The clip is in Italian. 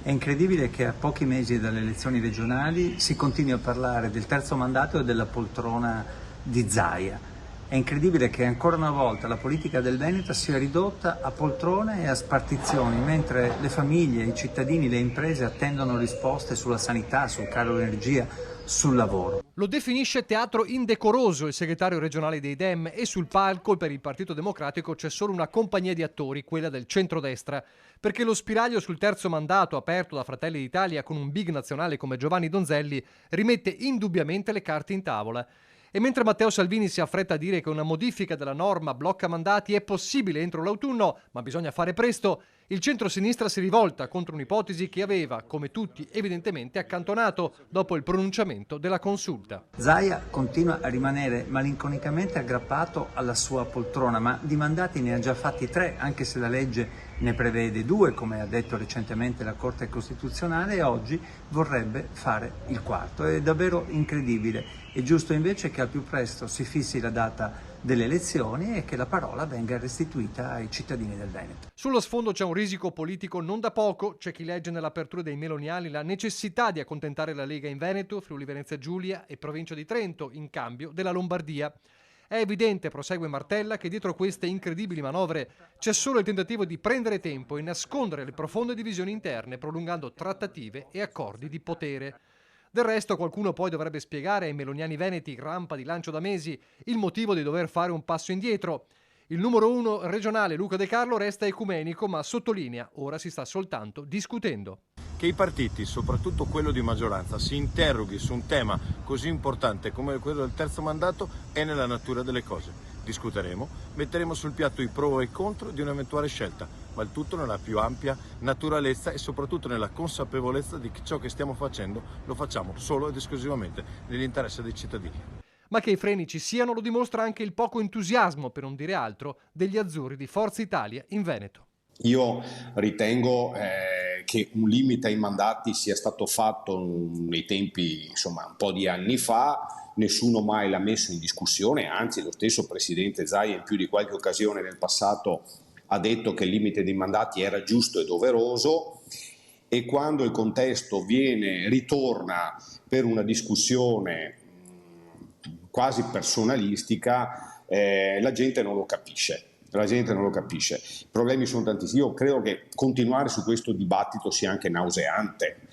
È incredibile che a pochi mesi dalle elezioni regionali si continui a parlare del terzo mandato e della poltrona di Zaia. È incredibile che ancora una volta la politica del Veneto sia ridotta a poltrone e a spartizioni, mentre le famiglie, i cittadini, le imprese attendono risposte sulla sanità, sul caro energia, sul lavoro. Lo definisce teatro indecoroso il segretario regionale dei Dem e sul palco per il Partito Democratico c'è solo una compagnia di attori, quella del centrodestra, perché lo spiraglio sul terzo mandato aperto da Fratelli d'Italia con un big nazionale come Giovanni Donzelli rimette indubbiamente le carte in tavola. E mentre Matteo Salvini si affretta a dire che una modifica della norma blocca mandati è possibile entro l'autunno, ma bisogna fare presto, il centro-sinistra si rivolta contro un'ipotesi che aveva, come tutti, evidentemente accantonato dopo il pronunciamento della consulta. Zaia continua a rimanere malinconicamente aggrappato alla sua poltrona, ma di mandati ne ha già fatti 3, anche se la legge ne prevede 2, come ha detto recentemente la Corte Costituzionale, e oggi vorrebbe fare il 4. È davvero incredibile. È giusto invece che al più presto si fissi la data delle elezioni e che la parola venga restituita ai cittadini del Veneto. Sullo sfondo c'è un risico politico non da poco. C'è chi legge nell'apertura dei meloniali la necessità di accontentare la Lega in Veneto, Friuli Venezia Giulia e Provincia di Trento in cambio della Lombardia. È evidente, prosegue Martella, che dietro queste incredibili manovre c'è solo il tentativo di prendere tempo e nascondere le profonde divisioni interne, prolungando trattative e accordi di potere. Del resto qualcuno poi dovrebbe spiegare ai meloniani veneti, rampa di lancio da mesi, il motivo di dover fare un passo indietro. Il numero 1 regionale Luca De Carlo resta ecumenico, ma sottolinea, ora si sta soltanto discutendo. Che i partiti, soprattutto quello di maggioranza, si interroghi su un tema così importante come quello del terzo mandato è nella natura delle cose. Discuteremo, metteremo sul piatto i pro e i contro di un'eventuale scelta, ma il tutto nella più ampia naturalezza e soprattutto nella consapevolezza di che ciò che stiamo facendo lo facciamo solo ed esclusivamente nell'interesse dei cittadini. Ma che i freni ci siano lo dimostra anche il poco entusiasmo, per non dire altro, degli azzurri di Forza Italia in Veneto. Io ritengo che un limite ai mandati sia stato fatto nei tempi, un po' di anni fa, nessuno mai l'ha messo in discussione, anzi lo stesso Presidente Zaia in più di qualche occasione nel passato ha detto che il limite dei mandati era giusto e doveroso, e quando il contesto ritorna per una discussione quasi personalistica, la gente non lo capisce. I problemi sono tantissimi. Io credo che continuare su questo dibattito sia anche nauseante.